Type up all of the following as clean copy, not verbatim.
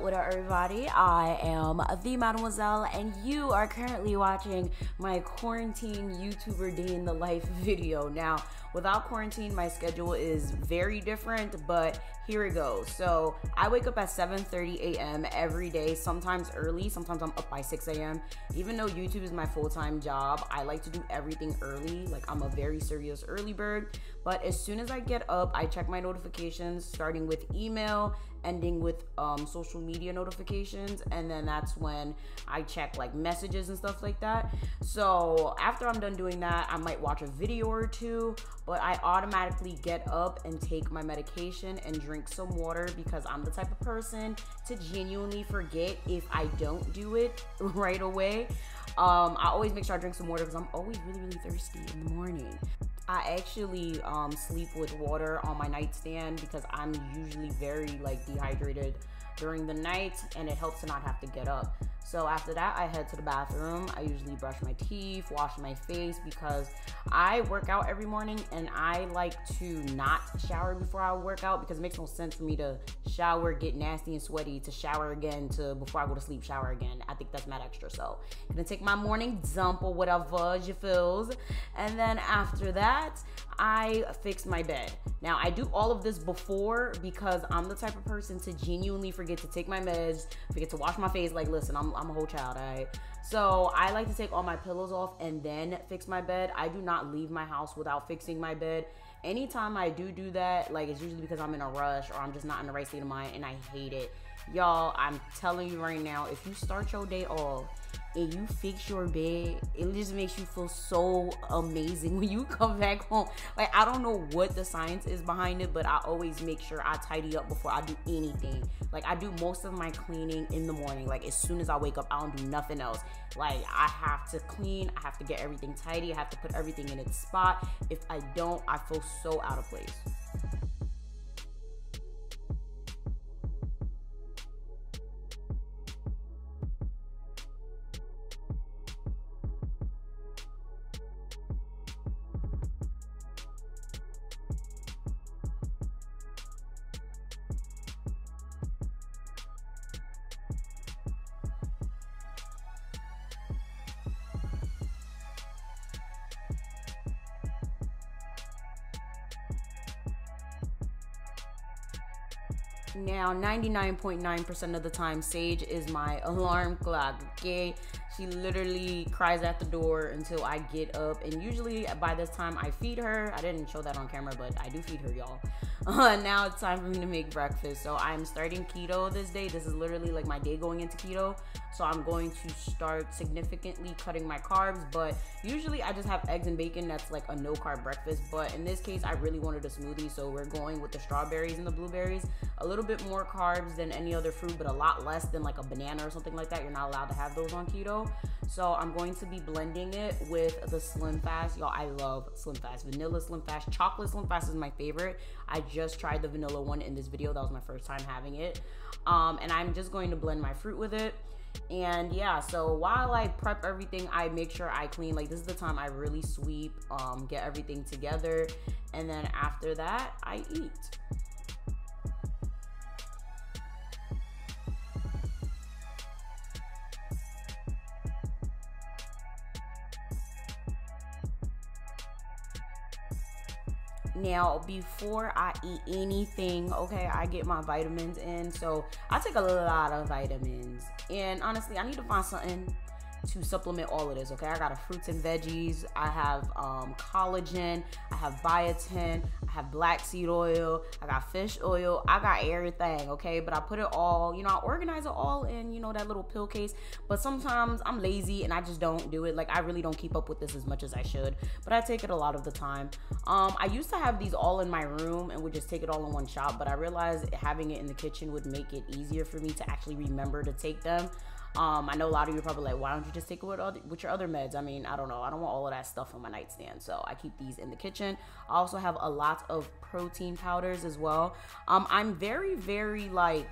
what up everybody? I am the Mademoiselle and you are currently watching my quarantine YouTuber day in the life video. Now, without quarantine, my schedule is very different, but here it goes. So I wake up at 7:30 a.m. every day, sometimes early, sometimes I'm up by 6 a.m. Even though YouTube is my full-time job, I like to do everything early. Like, I'm a very serious early bird. But as soon as I get up, I check my notifications, starting with email, ending with social media notifications, and then that's when I check like messages and stuff like that. So after I'm done doing that, I might watch a video or two, but I automatically get up and take my medication and drink some water because I'm the type of person to genuinely forget if I don't do it right away. I always make sure I drink some water because I'm always really thirsty in the morning. I actually sleep with water on my nightstand because I'm usually very like dehydrated during the night, and it helps to not have to get up. So after that, I head to the bathroom. I usually brush my teeth, wash my face, because I work out every morning and I like to not shower before I work out because it makes no sense for me to shower, get nasty and sweaty, to shower again, to before I go to sleep, shower again. I think that's mad extra. So I'm gonna take my morning dump or whatever you feels. And then after that, I fix my bed. Now, I do all of this before because I'm the type of person to genuinely forget to take my meds, forget to wash my face. Like, listen, I'm a whole child, all right? So I like to take all my pillows off and then fix my bed. I do not leave my house without fixing my bed. Anytime I do that, like, it's usually because I'm in a rush or I'm just not in the right state of mind, and I hate it. Y'all, I'm telling you right now, if you start your day off and you fix your bed, it just makes you feel so amazing when you come back home. Like, I don't know what the science is behind it, but I always make sure I tidy up before I do anything. Like, I do most of my cleaning in the morning. Like, as soon as I wake up, I don't do nothing else. Like, I have to clean, I have to get everything tidy, I have to put everything in its spot. If I don't, I feel so out of place. Now, 99.9% of the time, Sage is my alarm clock, okay? She literally cries at the door until I get up, and usually by this time I feed her. I didn't show that on camera, but I do feed her, y'all. Now it's time for me to make breakfast. So I'm starting keto this day. This is literally like my day going into keto. So I'm going to start significantly cutting my carbs, but usually I just have eggs and bacon. That's like a no-carb breakfast, but in this case, I really wanted a smoothie, so we're going with the strawberries and the blueberries. A little bit more carbs than any other fruit, but a lot less than like a banana or something like that. You're not allowed to have those on keto. So I'm going to be blending it with the Slim Fast. Y'all, I love Slim Fast. Vanilla Slim Fast, chocolate Slim Fast is my favorite. I just tried the vanilla one in this video. That was my first time having it. And I'm just going to blend my fruit with it. And yeah, so while I prep everything, I make sure I clean. Like, this is the time I really sweep, get everything together. And then after that, I eat. Now, before I eat anything, okay, I get my vitamins in. So I take a lot of vitamins, and honestly, I need to find something to supplement all of this, okay? I got a fruits and veggies, I have collagen, I have biotin, I have black seed oil, I got fish oil, I got everything, okay? But I put it all, you know, I organize it all in, you know, that little pill case. But sometimes I'm lazy and I just don't do it. Like, I really don't keep up with this as much as I should, but I take it a lot of the time. I used to have these all in my room and would just take it all in one shot, but I realized having it in the kitchen would make it easier for me to actually remember to take them. I know a lot of you are probably like, why don't you just take it with your other meds? I mean, I don't know. I don't want all of that stuff on my nightstand, so I keep these in the kitchen. I also have a lot of protein powders as well. I'm very like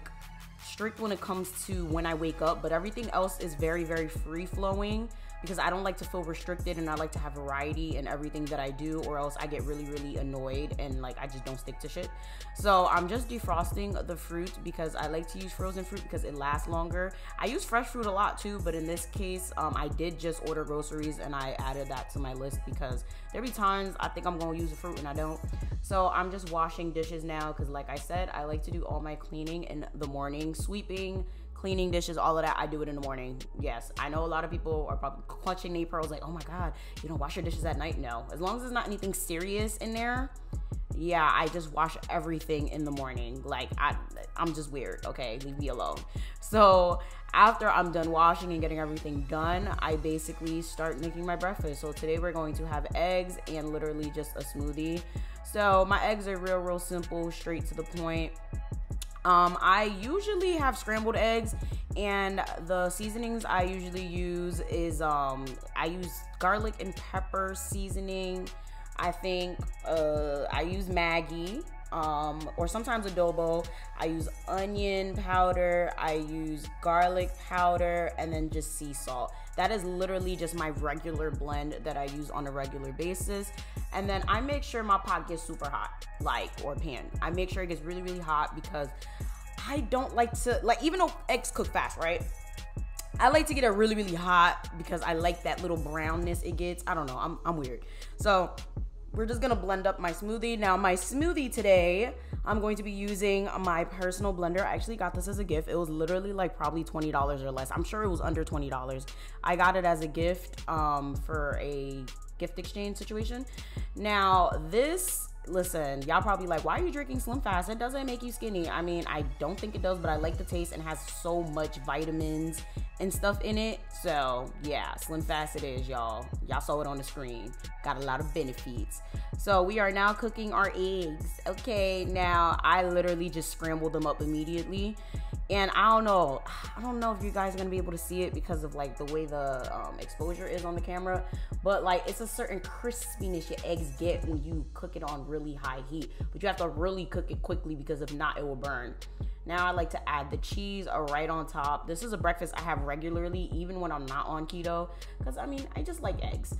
strict when it comes to when I wake up, but everything else is very free flowing because I don't like to feel restricted, and I like to have variety in everything that I do, or else I get really, really annoyed and like I just don't stick to shit. So I'm just defrosting the fruit because I like to use frozen fruit because it lasts longer. I use fresh fruit a lot too, but in this case, I did just order groceries and I added that to my list because there be times I think I'm gonna use the fruit and I don't. So I'm just washing dishes now because, like I said, I like to do all my cleaning in the morning, sweeping, cleaning dishes, all of that. I do it in the morning. Yes, I know a lot of people are probably clutching their pearls like, oh my God, you don't wash your dishes at night? No, as long as there's not anything serious in there, yeah, I just wash everything in the morning. Like, I'm just weird, okay? Leave me alone. So after I'm done washing and getting everything done, I basically start making my breakfast. So today we're going to have eggs and literally just a smoothie. So my eggs are real simple, straight to the point. I usually have scrambled eggs, and the seasonings I usually use is I use garlic and pepper seasoning. I think I use Maggi, or sometimes adobo. I use onion powder, I use garlic powder, and then just sea salt. That is literally just my regular blend that I use on a regular basis. And then I make sure my pot gets super hot, or pan. I make sure it gets really hot because I don't like to, even though eggs cook fast, right? I like to get it really hot because I like that little brownness it gets. I don't know, I'm weird. So we're just gonna blend up my smoothie. Now my smoothie today, I'm going to be using my personal blender. I actually got this as a gift. It was literally probably $20 or less. I'm sure it was under $20. I got it as a gift for a gift exchange situation. Now this, listen, y'all probably like, why are you drinking Slim Fast? It doesn't make you skinny. I mean, I don't think it does, but I like the taste and has so much vitamins and stuff in it. So yeah, Slim Fast it is, y'all. Y'all saw it on the screen. Got a lot of benefits. So we are now cooking our eggs. Okay, now I literally just scrambled them up immediately. And I don't know if you guys are gonna be able to see it because of the way the exposure is on the camera, but it's a certain crispiness your eggs get when you cook it on really high heat, but you have to really cook it quickly because if not, it will burn. Now I like to add the cheese right on top. This is a breakfast I have regularly, even when I'm not on keto, because I mean, I just like eggs.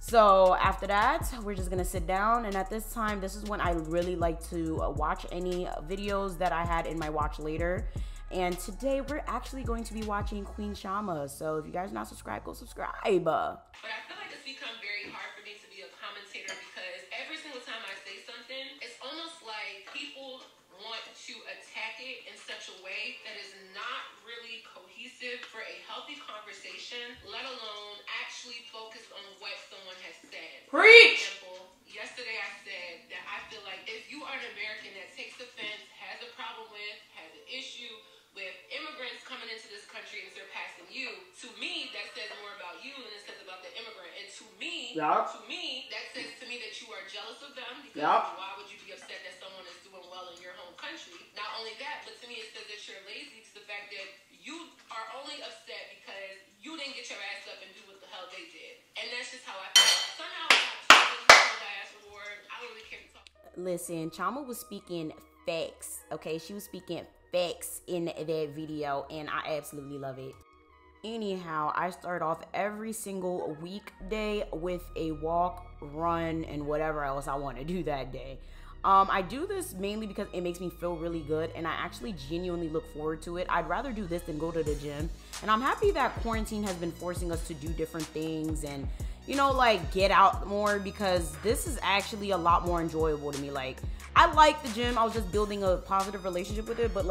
So after that, we're just gonna sit down, and at this time, this is when I really like to watch any videos that I had in my watch later. And today we're actually going to be watching Queen Shama. So if you guys are not subscribed, go subscribe. But I feel like it's become very hard for me to be a commentator because every single time I say something, it's almost like people want to attack it in such a way that is not really cohesive for a healthy conversation, let alone actually focus on what someone has said. Preach! For example, yesterday I said that I feel like if you are an American that takes offense, has a problem with, has an issue with immigrants coming into this country and surpassing you, to me, that says more about you than it says about the immigrant. And to me, that says to me that you are jealous of them because why would you be upset that someone is doing well in your home country? Not only that, but to me it says that you're lazy to the fact that you are only upset because you didn't get your ass up and do what the hell they did. And that's just how I feel. Somehow I got chosen for the diaspora award. I don't really care to talk. Listen, Chama was speaking facts, okay? She was speaking facts in that video, and I absolutely love it. Anyhow, I start off every single weekday with a walk, run, and whatever else I want to do that day. I do this mainly because it makes me feel really good, and I actually genuinely look forward to it. I'd rather do this than go to the gym, and I'm happy that quarantine has been forcing us to do different things and, you know, get out more, because this is actually a lot more enjoyable to me. I like the gym. I was just building a positive relationship with it, but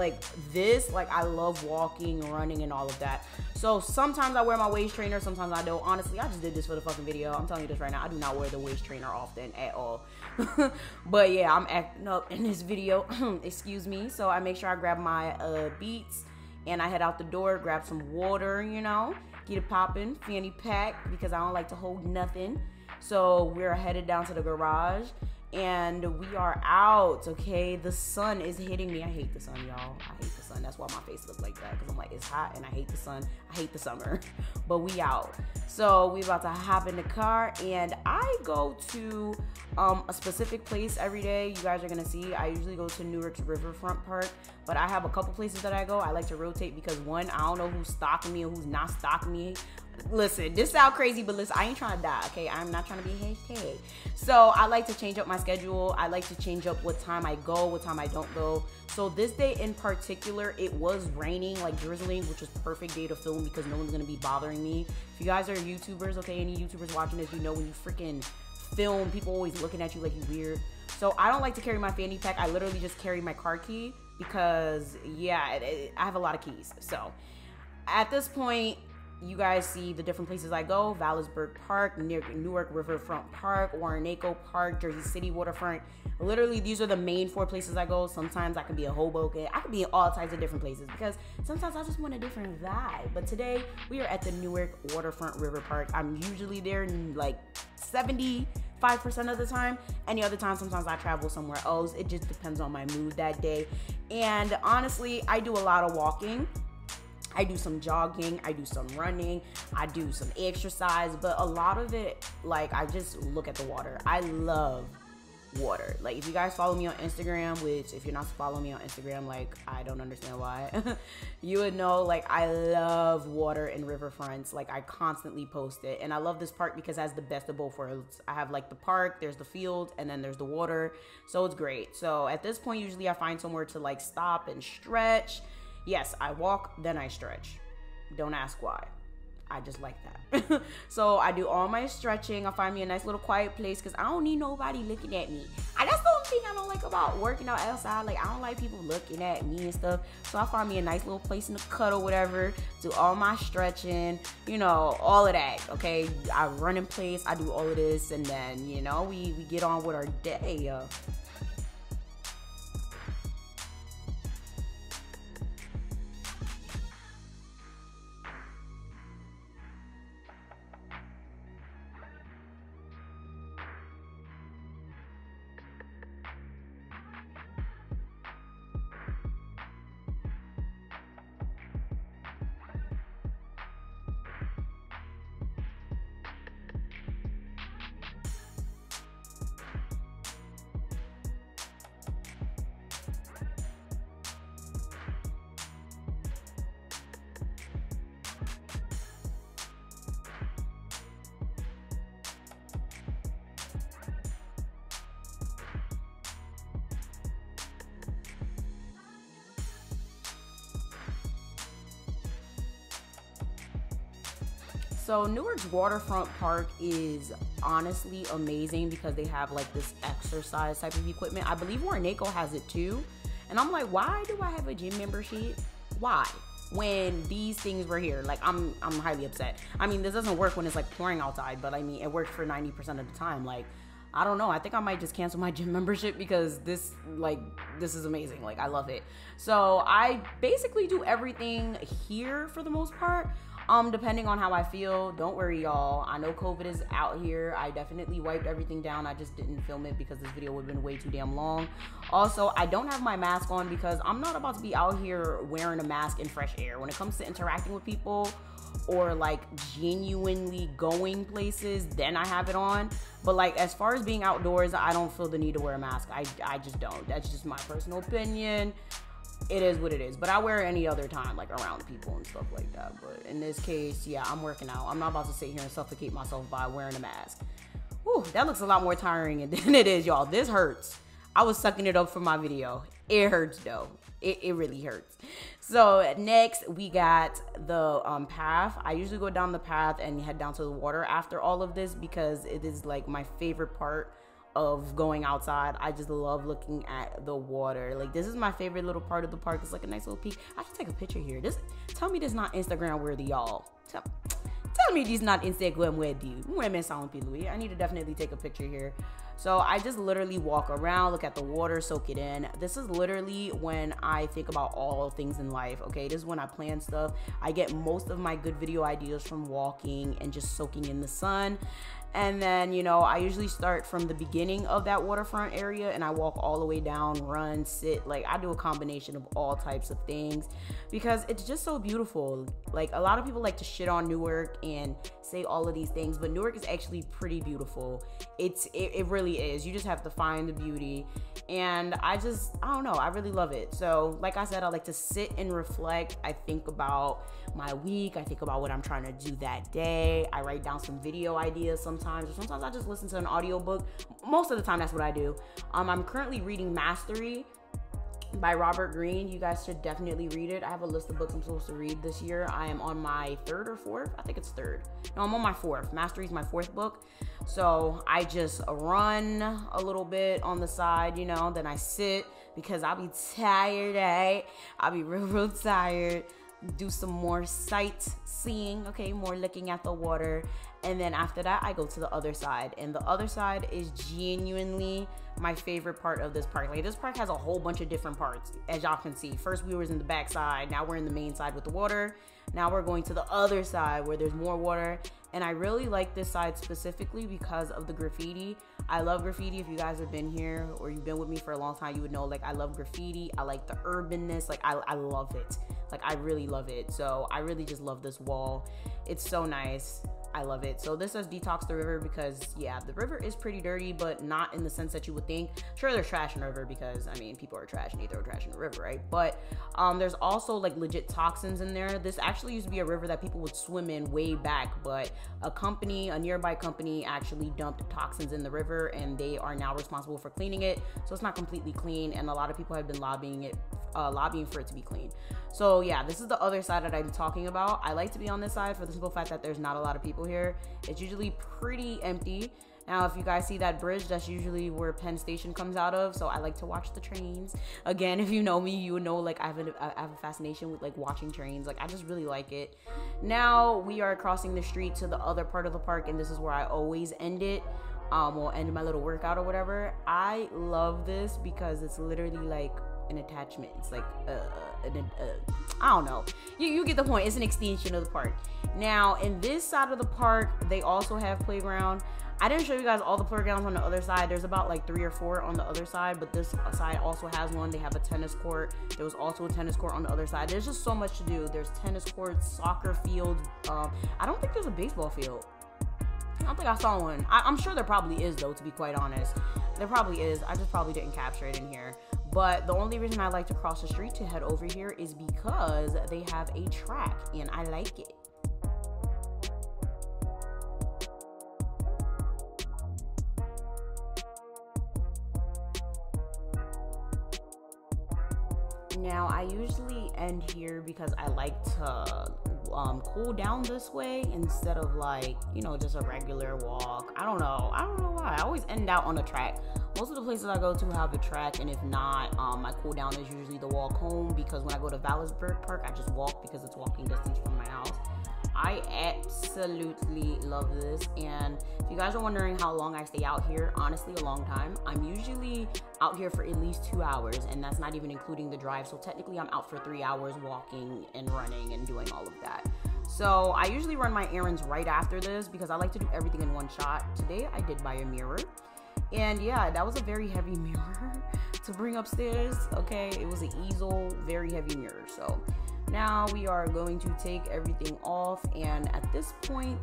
this, I love walking, running, and all of that. So sometimes I wear my waist trainer, sometimes I don't. Honestly, I just did this for the fucking video. I'm telling you this right now. I do not wear the waist trainer often at all. But yeah, I'm acting up in this video. Excuse me. So I make sure I grab my Beats, and I head out the door, grab some water, you know, get it popping, fanny pack, because I don't like to hold nothing. So we're headed down to the garage, and we are out, okay? The sun is hitting me. I hate the sun, y'all. I hate the sun. That's why my face looks like that, because I'm like, it's hot and I hate the sun. I hate the summer. But we out. So we about to hop in the car, and I go to a specific place every day. You guys are gonna see I usually go to Newark's Riverfront Park, but I have a couple places that I go. I like to rotate because, one, I don't know who's stalking me or who's not stalking me listen, this sound crazy, but listen, I ain't trying to die, okay? I'm not trying to be hashtag. So I like to change up my schedule. I like to change up what time I go, what time I don't go. So this day in particular, it was raining, like drizzling, which was perfect day to film because no one's gonna be bothering me. If you guys are YouTubers, okay, any YouTubers watching this, you know when you freaking film, people always looking at you like you weird. So I don't like to carry my fanny pack. I literally just carry my car key because, yeah, I have a lot of keys. So at this point, you guys see the different places I go: Vallisburg Park, Newark Riverfront Park, Warrenaco Park, Jersey City Waterfront. Literally, these are the main 4 places I go. Sometimes I can be in Hoboken. I could be in all types of different places because sometimes I just want a different vibe. But today, we are at the Newark Waterfront River Park. I'm usually there like 75% of the time. Any other time, sometimes I travel somewhere else. It just depends on my mood that day. And honestly, I do a lot of walking. I do some jogging, I do some running, I do some exercise, but a lot of it, like, I just look at the water. I love water. Like, if you guys follow me on Instagram, which if you're not following me on Instagram, like, I don't understand why, you would know, like, I love water and riverfronts. Like, I constantly post it, and I love this park because it has the best of both worlds. I have, like, the park, there's the field, and then there's the water, so it's great. So at this point, usually I find somewhere to, like, stop and stretch. Yes, I walk, then I stretch. Don't ask why. I just like that. So I do all my stretching. I find me a nice little quiet place because I don't need nobody looking at me. That's the only thing I don't like about working out outside. Like, I don't like people looking at me and stuff. So I find me a nice little place in the cut or whatever. Do all my stretching, you know, all of that, okay? I run in place. I do all of this. And then, you know, we get on with our day. So Newark's waterfront park is honestly amazing because they have like this exercise type of equipment. I believe Warrenaco has it too. And I'm like, why do I have a gym membership? Why? When these things were here, like I'm highly upset. I mean, this doesn't work when it's like pouring outside, but I mean, it works for 90% of the time. Like, I don't know. I think I might just cancel my gym membership because this is amazing. Like, I love it. So I basically do everything here for the most part. Depending on how I feel. Don't worry, y'all. I know COVID is out here. I definitely wiped everything down. I just didn't film it because this video would have been way too damn long. Also, I don't have my mask on because I'm not about to be out here wearing a mask in fresh air. When it comes to interacting with people or like genuinely going places, then I have it on. But like, as far as being outdoors, I don't feel the need to wear a mask. I just don't. That's just my personal opinion. It is what it is, but I wear it any other time, like around people and stuff like that. But in this case, yeah, I'm working out. I'm not about to sit here and suffocate myself by wearing a mask. Whew, that looks a lot more tiring than it is, y'all. This hurts. I was sucking it up for my video. It hurts though. It really hurts. So next we got the path. I usually go down the path and head down to the water after all of this because it is like my favorite part of going outside. I just love looking at the water. Like, this is my favorite little part of the park. It's like a nice little peak. I should take a picture here. Tell me this not Instagram worthy, y'all. Tell me this not Instagram worthy. I need to definitely take a picture here. So I just literally walk around, look at the water, soak it in. This is literally when I think about all things in life, okay? This is when I plan stuff. I get most of my good video ideas from walking and just soaking in the sun. And then, you know, I usually start from the beginning of that waterfront area and I walk all the way down, run, sit. Like, I do a combination of all types of things because it's just so beautiful. Like, a lot of people like to shit on Newark and say all of these things, but Newark is actually pretty beautiful. It really is. You just have to find the beauty. And I don't know, I really love it. So like I said, I like to sit and reflect. I think about my week. I think about what I'm trying to do that day. I write down some video ideas sometimes, or sometimes I just listen to an audiobook. Most of the time, that's what I do. I'm currently reading Mastery by Robert Greene. You guys should definitely read it. I have a list of books I'm supposed to read this year. I am on my third or fourth. I think it's third. No, I'm on my fourth. Mastery is my fourth book. So I just run a little bit on the side, you know, then I sit because I'll be tired, right? I'll be real tired. Do some more sightseeing, okay, more looking at the water. And then after that, I go to the other side. And the other side is genuinely my favorite part of this park. Like, this park has a whole bunch of different parts, as y'all can see. First, we was in the back side. Now we're in the main side with the water. Now we're going to the other side where there's more water. And I really like this side specifically because of the graffiti. I love graffiti. If you guys have been here or you've been with me for a long time, you would know, like, I love graffiti. I like the urbanness. Like, I love it. Like, I really love it. So I really just love this wall. It's so nice. I love it. So this says detox the river because, yeah, the river is pretty dirty, but not in the sense that you would think. Sure, there's trash in the river because, I mean, people are trash and they throw trash in the river, right? But there's also, like, legit toxins in there. This actually used to be a river that people would swim in way back, but a nearby company actually dumped toxins in the river and they are now responsible for cleaning it. So it's not completely clean, and a lot of people have been lobbying for it to be clean. So yeah, this is the other side that I'm talking about. I like to be on this side for the simple fact that there's not a lot of people here. It's usually pretty empty. Now, if you guys see that bridge, that's usually where Penn Station comes out of. So I like to watch the trains. Again, if you know me, you would know, like, I have a fascination with, like, watching trains. Like, I just really like it. Now we are crossing the street to the other part of the park, and this is where I always end it. Or end my little workout or whatever. I love this because it's literally like an attachment. It's like I don't know, you get the point. It's an extension of the park. Now in this side of the park, they also have playground. I didn't show you guys all the playgrounds on the other side. There's about like 3 or 4 on the other side, but this side also has one. They have a tennis court. There was also a tennis court on the other side. There's just so much to do. There's tennis courts, soccer fields. I don't think there's a baseball field. I don't think I saw one. I'm sure there probably is, though, to be quite honest. There probably is. I just probably didn't capture it in here. But the only reason I like to cross the street to head over here is because they have a track, and I like it. Now, I usually end here because I like to cool down this way instead of, like, you know, just a regular walk. I don't know why. I always end out on a track. Most of the places I go to have a track, and if not, my cool down is usually the walk home, because when I go to Vallisburg Park, I just walk because it's walking distance from my house. I absolutely love this. And if you guys are wondering how long I stay out here, honestly, a long time. I'm usually out here for at least 2 hours, and that's not even including the drive. So technically I'm out for 3 hours walking and running and doing all of that. So I usually run my errands right after this because I like to do everything in one shot. Today I did buy a mirror, and yeah, that was a very heavy mirror to bring upstairs. Okay, it was an easel, very heavy mirror. So now we are going to take everything off, and at this point,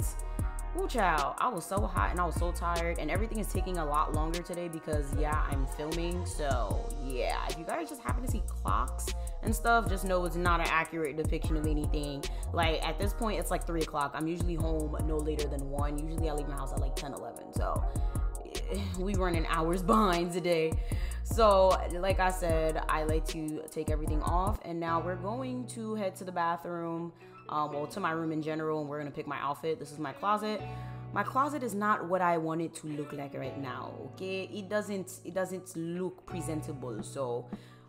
ooh, child, I was so hot and I was so tired, and everything is taking a lot longer today because, yeah, I'm filming. So yeah, if you guys just happen to see clocks and stuff, just know it's not an accurate depiction of anything. Like, at this point, it's like 3 o'clock. I'm usually home no later than 1. Usually I leave my house at like 10, 11. So we running hours behind today. So like I said, I like to take everything off, and now we're going to head to the bathroom, well, to my room in general, and we're gonna pick my outfit. This is my closet. My closet is not what I want it to look like right now, okay? It doesn't look presentable. So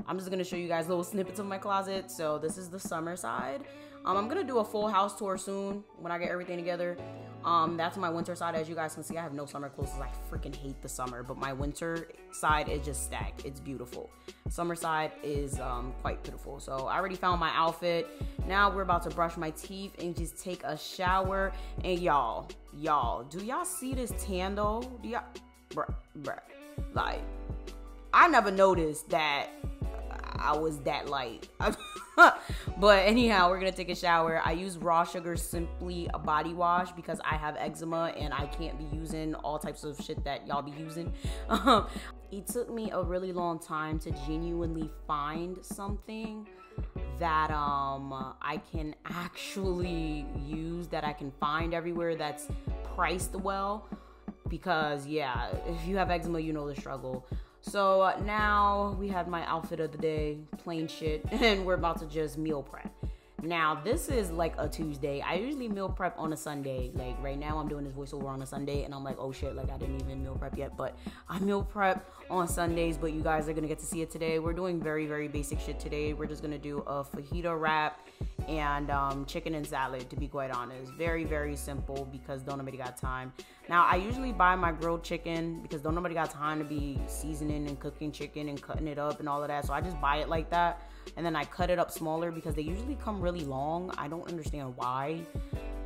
I'm just gonna show you guys little snippets of my closet. So this is the summer side. I'm gonna do a full house tour soon when I get everything together. That's my winter side. As you guys can see, I have no summer clothes. I freaking hate the summer, but my winter side is just stacked. It's beautiful. Summer side is quite beautiful. So I already found my outfit. Now we're about to brush my teeth and just take a shower. And y'all, do y'all see this tan though? Do y'all, bruh, like, I never noticed that I was that light. But anyhow, we're gonna take a shower. I use Raw Sugar Simply a body wash because I have eczema and I can't be using all types of shit that y'all be using. It took me a really long time to genuinely find something that I can actually use, that I can find everywhere, that's priced well, because yeah, if you have eczema, you know the struggle. So now we have my outfit of the day, plain shit, and we're about to just meal prep. Now, this is like a Tuesday. I usually meal prep on a Sunday. Like right now I'm doing this voiceover on a Sunday and I'm like, oh shit, like I didn't even meal prep yet, but I meal prep on Sundays, but you guys are gonna get to see it today. We're doing very, very basic shit today. We're just gonna do a fajita wrap and chicken and salad, to be quite honest. Very, very simple because don't nobody got time. Now, I usually buy my grilled chicken because don't nobody got time to be seasoning and cooking chicken and cutting it up and all of that. So I just buy it like that. And then I cut it up smaller because they usually come really long. I don't understand why.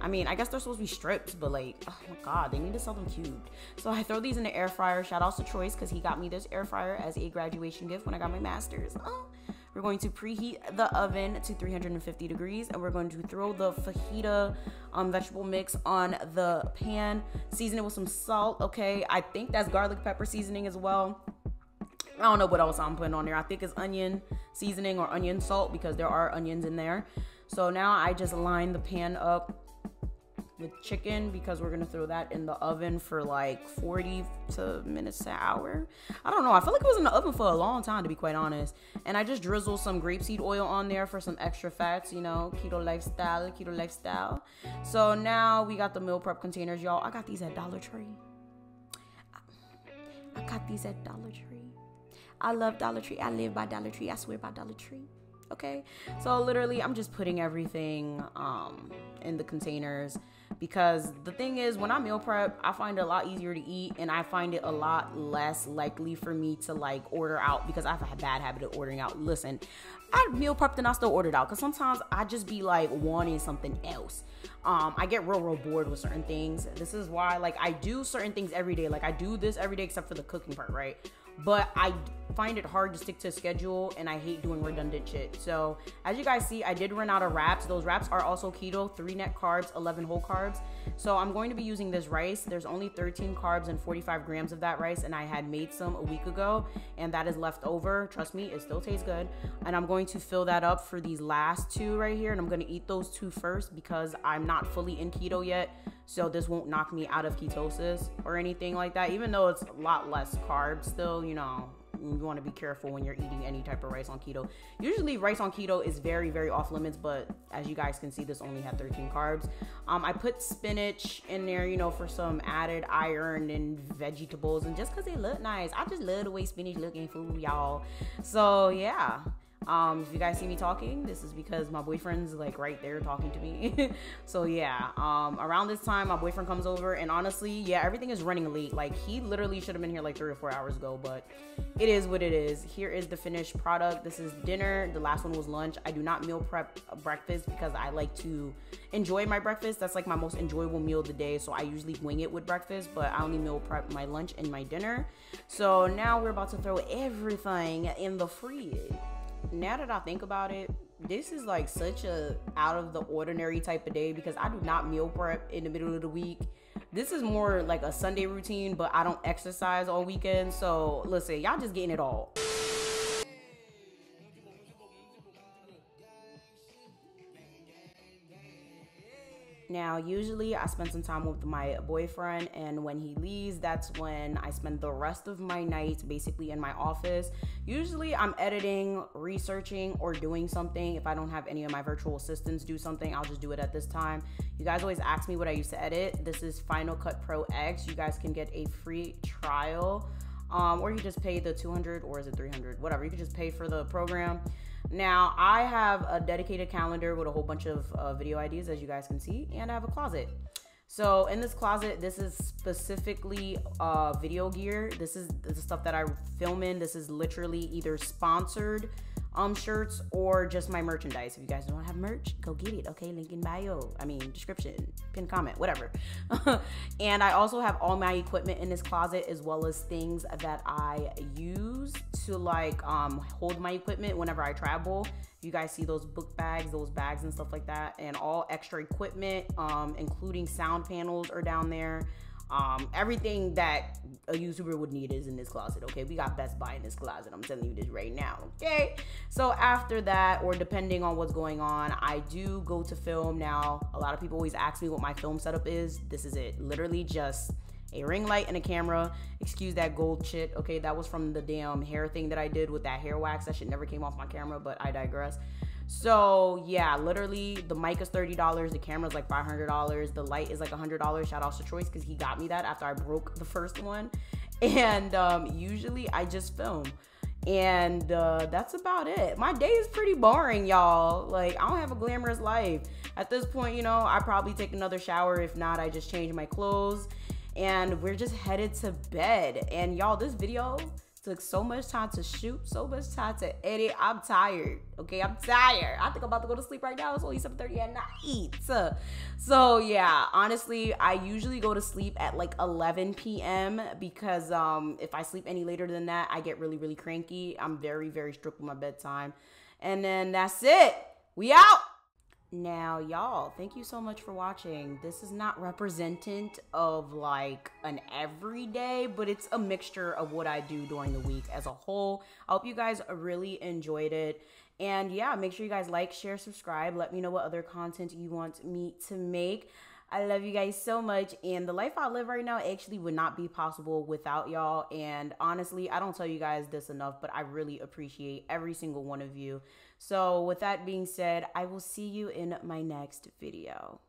I mean, I guess they're supposed to be strips, but like, oh my God, they need to sell them cubed. So I throw these in the air fryer. Shout out to Choice because he got me this air fryer as a graduation gift when I got my master's. We're going to preheat the oven to 350 degrees and we're going to throw the fajita vegetable mix on the pan, season it with some salt, okay? I think that's garlic pepper seasoning as well. I don't know what else I'm putting on there. I think it's onion seasoning or onion salt because there are onions in there. So now I just line the pan up with chicken because we're gonna throw that in the oven for like 40 minutes to an hour. I don't know. I feel like it was in the oven for a long time, to be quite honest. And I just drizzle some grapeseed oil on there for some extra fats, you know, keto lifestyle. So now we got the meal prep containers, y'all. I got these at Dollar Tree. I love Dollar Tree. I live by Dollar Tree. I swear by Dollar Tree. Okay, so literally I'm just putting everything in the containers because the thing is, when I meal prep, I find it a lot easier to eat and I find it a lot less likely for me to like order out because I have a bad habit of ordering out. Listen, I meal prepped and I still ordered out because sometimes I just be like wanting something else. I get real bored with certain things. This is why like I do certain things every day. Like I do this every day except for the cooking part, right? But I find it hard to stick to a schedule and I hate doing redundant shit. So as you guys see, I did run out of wraps. Those wraps are also keto, 3 net carbs, 11 whole carbs. So I'm going to be using this rice. There's only 13 carbs and 45 grams of that rice, and I had made some a week ago and that is left over. Trust me, it still tastes good. And I'm going to fill that up for these last 2 right here, and I'm going to eat those 2 first because I'm not fully in keto yet. So this won't knock me out of ketosis or anything like that, even though it's a lot less carbs still, you know. You want to be careful when you're eating any type of rice on keto. Usually rice on keto is very, very off limits, but as you guys can see, this only had 13 carbs. I put spinach in there, you know, for some added iron and vegetables, and just because they look nice. I just love the way spinach look in food, y'all. So yeah. If you guys see me talking, this is because my boyfriend's like right there talking to me. So yeah, around this time my boyfriend comes over, and honestly, yeah, everything is running late. Like he literally should have been here like 3 or 4 hours ago, but it is what it is. Here is the finished product. This is dinner. The last one was lunch. I do not meal prep breakfast because I like to enjoy my breakfast. That's like my most enjoyable meal of the day, so I usually wing it with breakfast, but I only meal prep my lunch and my dinner. So now we're about to throw everything in the fridge. Now that I think about it, this is like such a out of the ordinary type of day because I do not meal prep in the middle of the week. This is more like a Sunday routine, but I don't exercise on weekends. So listen, y'all just getting it all. Now, usually I spend some time with my boyfriend, and when he leaves, that's when I spend the rest of my nights basically in my office. Usually I'm editing, researching, or doing something. If I don't have any of my virtual assistants do something, I'll just do it at this time. You guys always ask me what I used to edit. This is Final Cut Pro X. You guys can get a free trial, or you just pay the 200, or is it 300? Whatever, you can just pay for the program. Now, I have a dedicated calendar with a whole bunch of video ideas, as you guys can see, and I have a closet. So in this closet, this is specifically video gear. This is the stuff that I film in. This is literally either sponsored shirts or just my merchandise. If you guys don't have merch, go get it. Okay, link in bio. I mean, description, pin comment, whatever. And I also have all my equipment in this closet, as well as things that I use to like hold my equipment whenever I travel. You guys see those book bags, those bags and stuff like that, and all extra equipment, including sound panels are down there. Everything that a YouTuber would need is in this closet, okay? We got Best Buy in this closet. I'm telling you this right now, okay? So after that, or depending on what's going on, I do go to film. Now, a lot of people always ask me what my film setup is. This is it. Literally just a ring light and a camera. Excuse that gold shit, okay? That was from the damn hair thing that I did with that hair wax. That shit never came off my camera, but I digress. So yeah, literally the mic is $30, the camera's like $500, the light is like $100. Shout out to Choice because he got me that after I broke the first one. And usually I just film, and that's about it. My day is pretty boring, y'all. Like, I don't have a glamorous life at this point. You know, I probably take another shower. If not, I just change my clothes and we're just headed to bed. And y'all, this video took so much time to shoot, so much time to edit. I'm tired, okay? I'm tired. I think I'm about to go to sleep right now. It's only 7:30 at night. So yeah, honestly, I usually go to sleep at like 11 p.m. because if I sleep any later than that, I get really, really cranky. I'm very, very strict with my bedtime. And then that's it. We out. Now, y'all, thank you so much for watching. This is not representative of like an everyday, but it's a mixture of what I do during the week as a whole. I hope you guys really enjoyed it. And yeah, make sure you guys like, share, subscribe. Let me know what other content you want me to make. I love you guys so much. And the life I live right now actually would not be possible without y'all. And honestly, I don't tell you guys this enough, but I really appreciate every single one of you. So with that being said, I will see you in my next video.